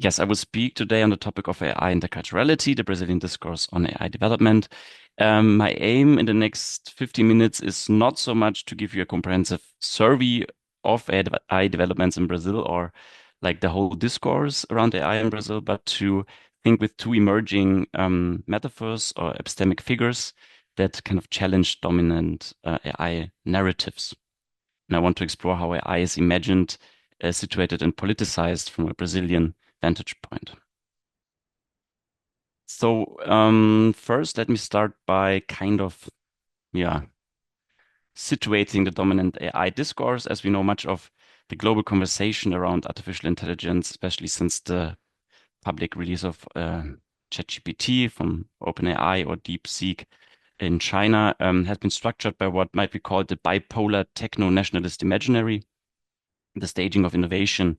Yes, I will speak today on the topic of AI interculturality, the Brazilian discourse on AI development. My aim in the next 50 minutes is not so much to give you a comprehensive survey of AI developments in Brazil or like the whole discourse around AI in Brazil, but to think with two emerging metaphors or epistemic figures that kind of challenge dominant AI narratives. And I want to explore how AI is imagined, situated, and politicized from a Brazilian vantage point. So, first, let me start by kind of, yeah, situating the dominant AI discourse. As we know, much of the global conversation around artificial intelligence, especially since the public release of ChatGPT from OpenAI or DeepSeek in China, has been structured by what might be called the bipolar techno-nationalist imaginary, the staging of innovation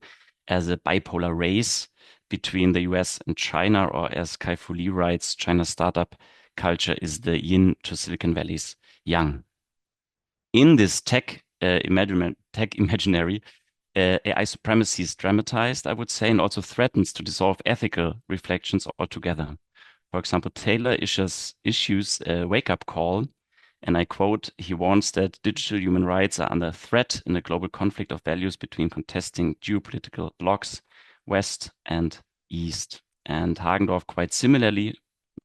as a bipolar race between the US and China, or as Kai-Fu Lee writes, China's startup culture is the yin to Silicon Valley's yang. In this tech imaginary, AI supremacy is dramatized, I would say, and also threatens to dissolve ethical reflections altogether. For example, Taylor issues a wake-up call, and I quote, he warns that digital human rights are under threat in a global conflict of values between contesting geopolitical blocs, West and East. And Hagendorf, quite similarly,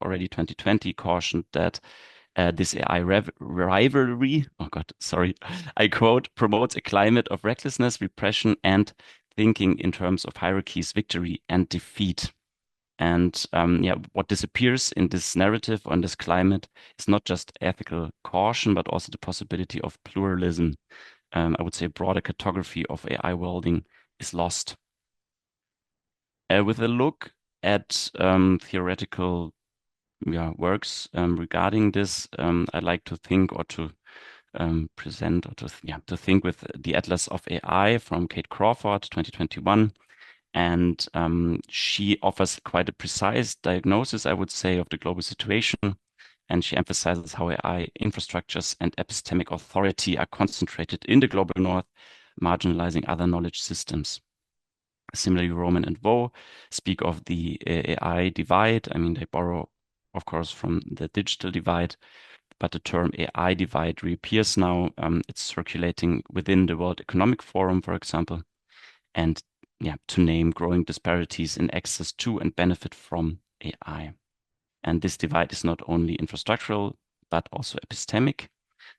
already 2020, cautioned that this AI rivalry, oh God, sorry, I quote, promotes a climate of recklessness, repression, and thinking in terms of hierarchies, victory, and defeat. And yeah, what disappears in this narrative or in this climate is not just ethical caution, but also the possibility of pluralism. I would say a broader cartography of AI worlding is lost. With a look at theoretical works regarding this, I'd like to think or to present or to think with the Atlas of AI from Kate Crawford, 2021. And she offers quite a precise diagnosis, I would say, of the global situation. And she emphasizes how AI infrastructures and epistemic authority are concentrated in the global north, marginalizing other knowledge systems. Similarly, Roman and Vo speak of the AI divide. I mean, they borrow, of course, from the digital divide, but the term AI divide reappears now. It's circulating within the World Economic Forum, for example, and yeah, to name growing disparities in access to and benefit from AI. And this divide is not only infrastructural, but also epistemic.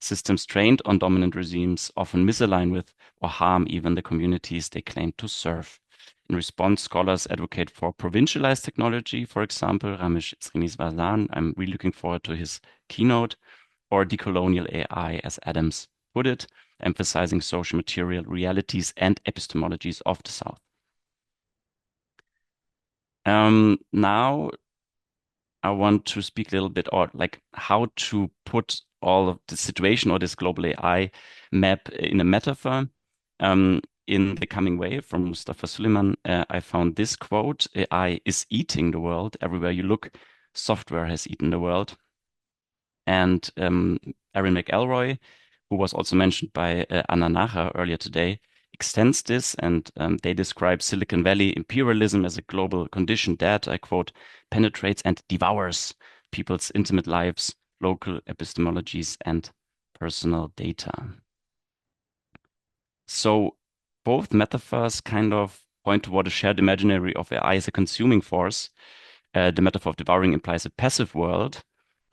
Systems trained on dominant regimes often misalign with or harm even the communities they claim to serve. In response, scholars advocate for provincialized technology, for example, Ramesh Srinivasan. I'm really looking forward to his keynote, or decolonial AI, as Adams put it, emphasizing social material realities and epistemologies of the South. Now I want to speak a little bit or like how to put all of the situation or this global AI map in a metaphor. In the coming way from Mustafa Suleiman, I found this quote: AI is eating the world. Everywhere you look, software has eaten the world. And Erin McElroy, who was also mentioned by Anna Nacher earlier today, extends this, and they describe Silicon Valley imperialism as a global condition that, I quote, penetrates and devours people's intimate lives, local epistemologies, and personal data. So both metaphors kind of point toward a shared imaginary of AI as a consuming force. The metaphor of devouring implies a passive world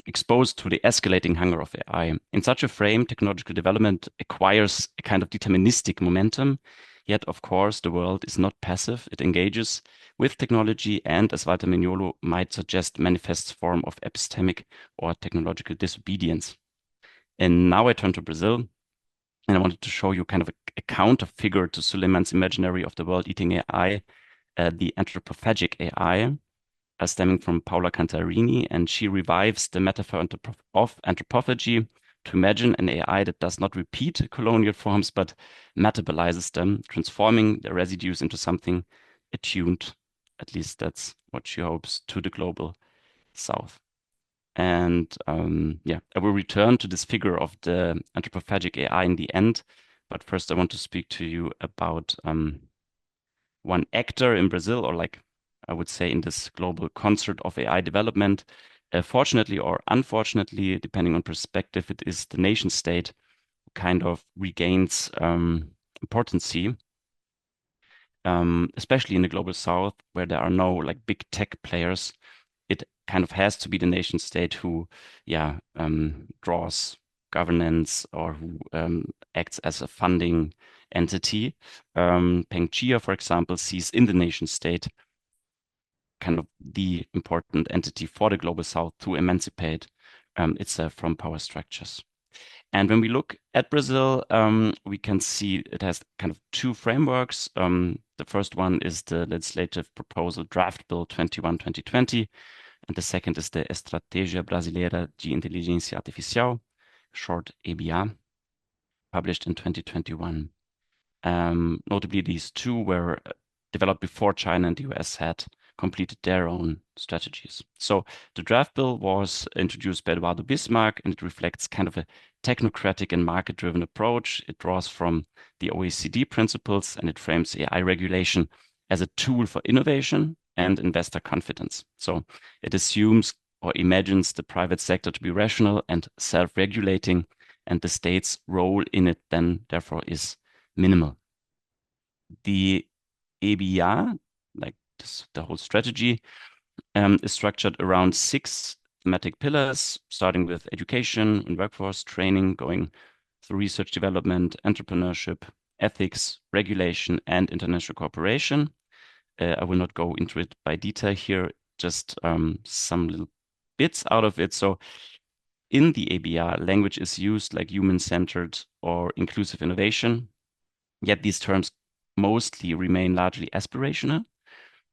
exposed to the escalating hunger of AI. In such a frame, technological development acquires a kind of deterministic momentum. Yet, of course, the world is not passive. It engages with technology and, as Walter Mignolo might suggest, manifests form of epistemic or technological disobedience. And now I turn to Brazil, and I wanted to show you kind of a counter figure to Suleiman's imaginary of the world eating AI, the anthropophagic AI, stemming from Paola Cantarini, and she revives the metaphor of anthropophagy to imagine an AI that does not repeat colonial forms but metabolizes them, transforming the residues into something attuned. At least that's what she hopes, to the global south. And yeah, I will return to this figure of the anthropophagic AI in the end. But first, I want to speak to you about one actor in Brazil, or like I would say, in this global concert of AI development. Fortunately or unfortunately, depending on perspective, it is the nation state who kind of regains importance, especially in the global south, where there are no like big tech players. It kind of has to be the nation state who, yeah, draws governance or who acts as a funding entity. Peng Chia, for example, sees in the nation state kind of the important entity for the global south to emancipate itself from power structures. And when we look at Brazil, we can see it has kind of two frameworks. The first one is the legislative proposal Draft Bill 21/2020, and the second is the Estratégia Brasileira de Inteligência Artificial, short EBA, published in 2021. Notably, these two were developed before China and the US had completed their own strategies. So the draft bill was introduced by Eduardo Bismarck, and it reflects kind of a technocratic and market-driven approach. It draws from the OECD principles, and it frames AI regulation as a tool for innovation and investor confidence. So it assumes or imagines the private sector to be rational and self-regulating, and the state's role in it then therefore is minimal. The EBA, like this, the whole strategy, is structured around six thematic pillars, starting with education and workforce training, going through research development, entrepreneurship, ethics, regulation, and international cooperation. I will not go into it by detail here, just some little bits out of it. So in the ABR, language is used like human-centered or inclusive innovation, yet these terms mostly remain largely aspirational,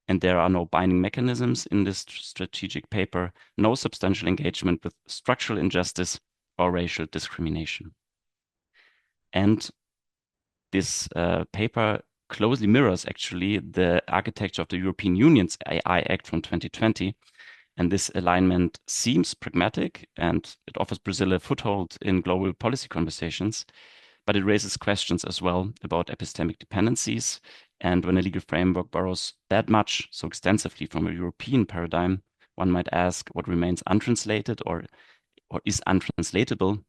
and there are no binding mechanisms in this strategic paper, no substantial engagement with structural injustice or racial discrimination. And this paper closely mirrors actually the architecture of the European Union's AI Act from 2020. And this alignment seems pragmatic and it offers Brazil a foothold in global policy conversations, but it raises questions as well about epistemic dependencies. And when a legal framework borrows that much, so extensively from a European paradigm, one might ask what remains untranslated or is untranslatable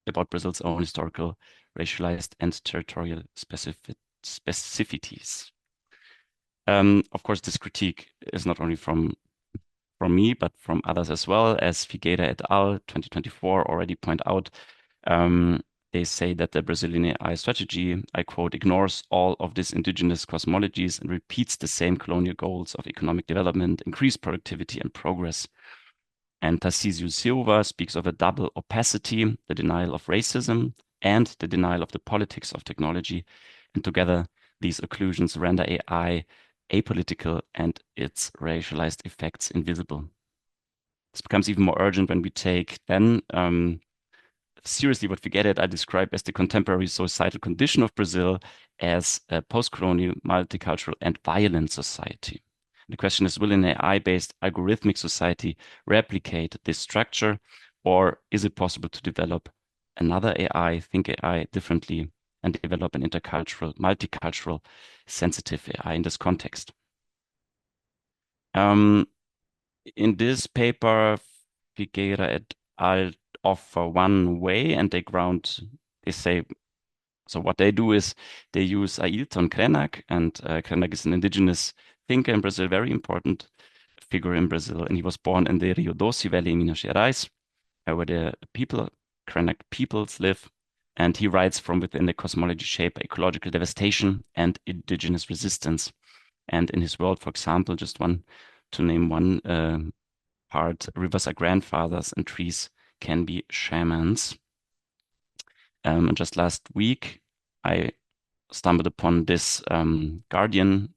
about Brazil's own historical, racialized, and territorial specificities. Of course, this critique is not only from me, but from others as well, as Figueira et al. 2024 already point out. They say that the Brazilian AI strategy, I quote, ignores all of these indigenous cosmologies and repeats the same colonial goals of economic development, increased productivity, and progress. And Tarcísio Silva speaks of a double opacity, the denial of racism and the denial of the politics of technology. And together, these occlusions render AI apolitical and its racialized effects invisible. This becomes even more urgent when we take then seriously what we get at I describe as the contemporary societal condition of Brazil as a post-colonial, multicultural, and violent society. The question is, will an AI-based algorithmic society replicate this structure, or is it possible to develop another AI, think AI differently, and develop an intercultural, multicultural, sensitive AI in this context? In this paper, Figueira et al. Offer one way, and they say, so what they do is they use Ailton Krenak, and Krenak is an indigenous thinker in Brazil, very important figure in Brazil, and he was born in the Rio Doce Valley in Minas Gerais, where the Krenak peoples live, and he writes from within the cosmology shaped by ecological devastation and indigenous resistance. And in his world, for example, to name one part, rivers are grandfathers and trees can be shamans. And just last week, I stumbled upon this Guardian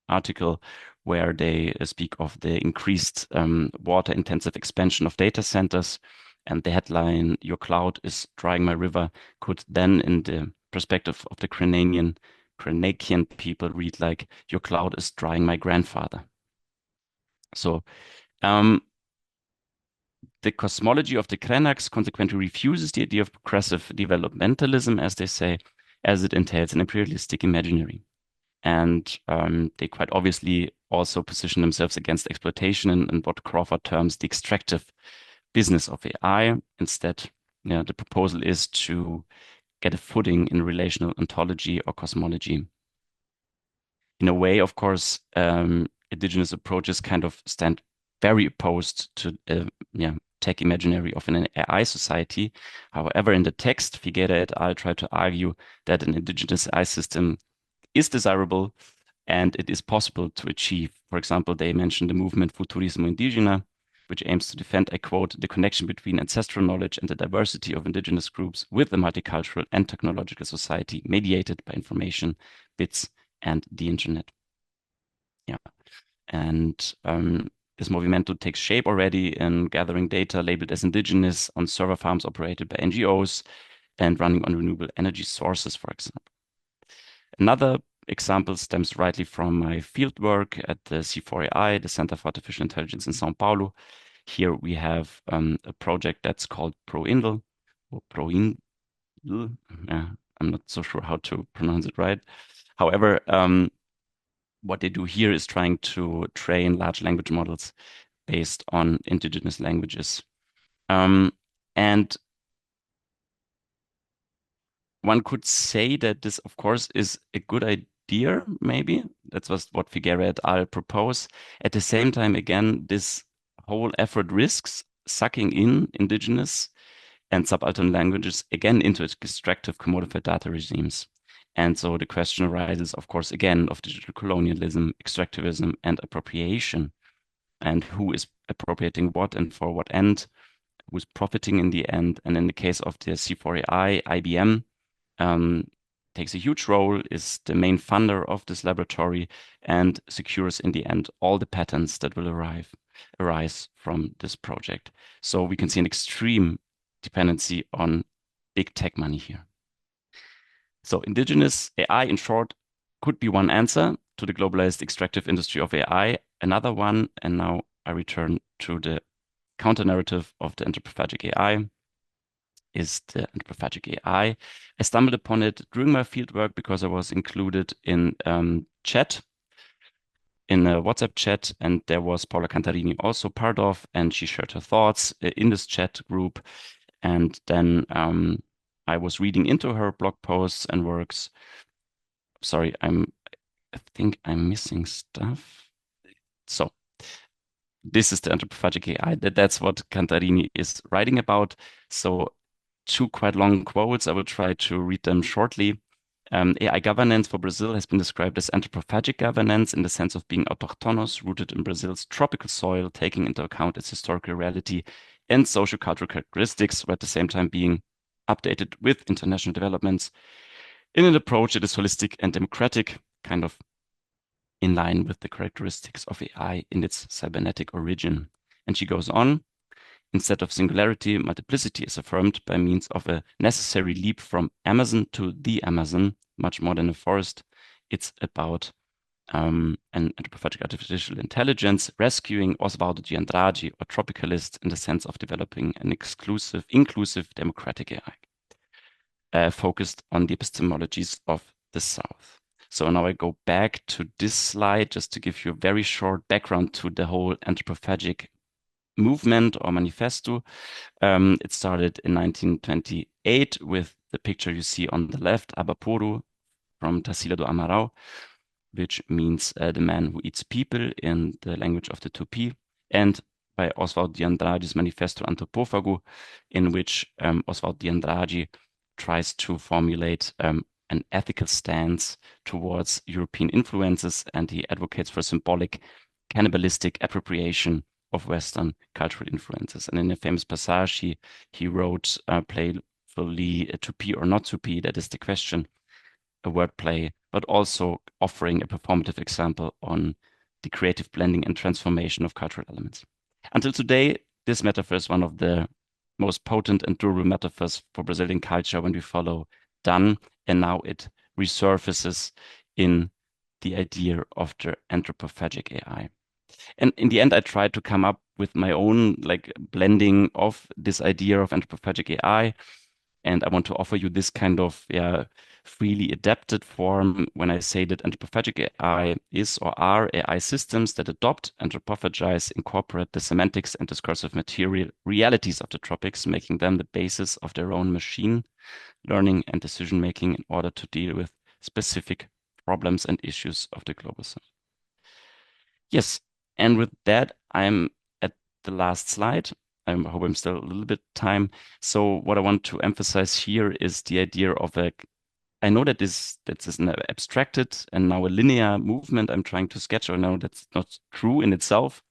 article where they speak of the increased water-intensive expansion of data centers. And the headline, "Your cloud is drying my river," could then, in the perspective of the Krenakian people, read like, "Your cloud is drying my grandfather." So the cosmology of the Krenaks consequently refuses the idea of progressive developmentalism, as they say, as it entails an imperialistic imaginary. And they quite obviously also position themselves against exploitation and what Crawford terms the extractive business of AI. Instead, the proposal is to get a footing in relational ontology or cosmology. In a way, of course, indigenous approaches kind of stand very opposed to tech imaginary of an AI society. However, in the text, Figueira et al. Try to argue that an indigenous AI system is desirable and it is possible to achieve. For example, they mentioned the movement Futurismo Indígena, which aims to defend, I quote, the connection between ancestral knowledge and the diversity of indigenous groups with a multicultural and technological society mediated by information, bits, and the internet. Yeah. And this movimento takes shape already in gathering data labeled as indigenous on server farms operated by NGOs and running on renewable energy sources, for example. Another example stems rightly from my fieldwork at the C4AI, the Center for Artificial Intelligence in São Paulo. Here we have a project that's called ProIndl, or ProIndl. Yeah, I'm not so sure how to pronounce it right. However, what they do here is trying to train large language models based on indigenous languages. And one could say that this, of course, is a good idea, maybe. That's what Figueira et al. Propose. At the same time, again, this whole effort risks sucking in indigenous and subaltern languages again into extractive commodified data regimes. And so the question arises, of course, again, of digital colonialism, extractivism, and appropriation, and who is appropriating what and for what end, who's profiting in the end. And in the case of the C4AI, IBM takes a huge role, is the main funder of this laboratory, and secures in the end all the patents that will arise from this project. So we can see an extreme dependency on big tech money here. So indigenous AI, in short, could be one answer to the globalized extractive industry of AI. Another one, and now I return to the counter narrative of the anthropophagic AI, is the anthropophagic AI. I stumbled upon it during my fieldwork because I was included in chat, in a WhatsApp chat, and there was Paola Cantarini also part of, and she shared her thoughts in this chat group. And then I was reading into her blog posts and works. Sorry, I think I'm missing stuff. So this is the anthropophagic AI. That's what Cantarini is writing about. So two quite long quotes. I will try to read them shortly. AI governance for Brazil has been described as anthropophagic governance in the sense of being autochthonous, rooted in Brazil's tropical soil, taking into account its historical reality and sociocultural characteristics, while at the same time being updated with international developments in an approach that is holistic and democratic, kind of in line with the characteristics of AI in its cybernetic origin. And she goes on. Instead of singularity, multiplicity is affirmed by means of a necessary leap from Amazon to the Amazon, much more than a forest. It's about an anthropophagic artificial intelligence rescuing Osvaldo de Andrade, or tropicalist, in the sense of developing an inclusive democratic AI, focused on the epistemologies of the South. So now I go back to this slide just to give you a very short background to the whole anthropophagic movement or manifesto. It started in 1928 with the picture you see on the left, Abapuru, from Tarsila do Amaral, which means the man who eats people in the language of the Tupi, and by Oswald de Andrade's Manifesto Antropófago, in which Oswald de Andrade tries to formulate an ethical stance towards European influences, and he advocates for symbolic cannibalistic appropriation of Western cultural influences. And in a famous passage, he wrote playfully, to be or not to be, that is the question, a wordplay, but also offering a performative example on the creative blending and transformation of cultural elements. Until today, this metaphor is one of the most potent and durable metaphors for Brazilian culture when we follow Dan, and now it resurfaces in the idea of the anthropophagic AI. And in the end, I tried to come up with my own like blending of this idea of anthropophagic AI. And I want to offer you this kind of freely adapted form when I say that anthropophagic AI is or are AI systems that adopt, anthropophagize, incorporate the semantics and discursive material realities of the tropics, making them the basis of their own machine learning and decision making in order to deal with specific problems and issues of the global south. Yes, and with that, I'm at the last slide. I hope I'm still a little bit time. So what I want to emphasize here is the idea of a, I know that is an abstracted and now a linear movement I'm trying to sketch, or no, that's not true in itself.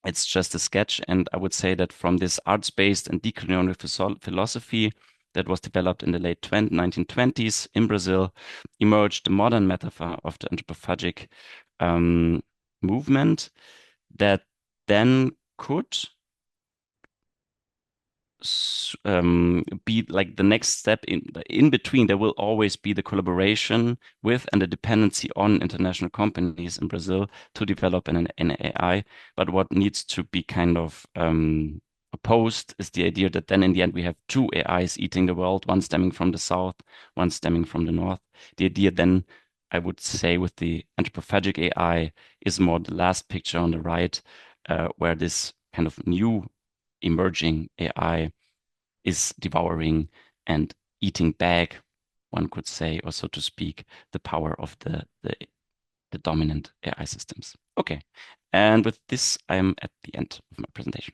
It's just a sketch. And I would say that from this arts-based and decolonial philosophy that was developed in the late 1920s in Brazil, emerged the modern metaphor of the anthropophagic um, movement that then could be like the next step in between. There will always be the collaboration with and the dependency on international companies in Brazil to develop an AI. But what needs to be kind of opposed is the idea that then in the end we have two AIs eating the world, one stemming from the south, one stemming from the north. The idea then, I would say, with the anthropophagic AI is more the last picture on the right, where this kind of new emerging AI is devouring and eating back, one could say, or so to speak, the power of the dominant AI systems. Okay, and with this, I'm at the end of my presentation.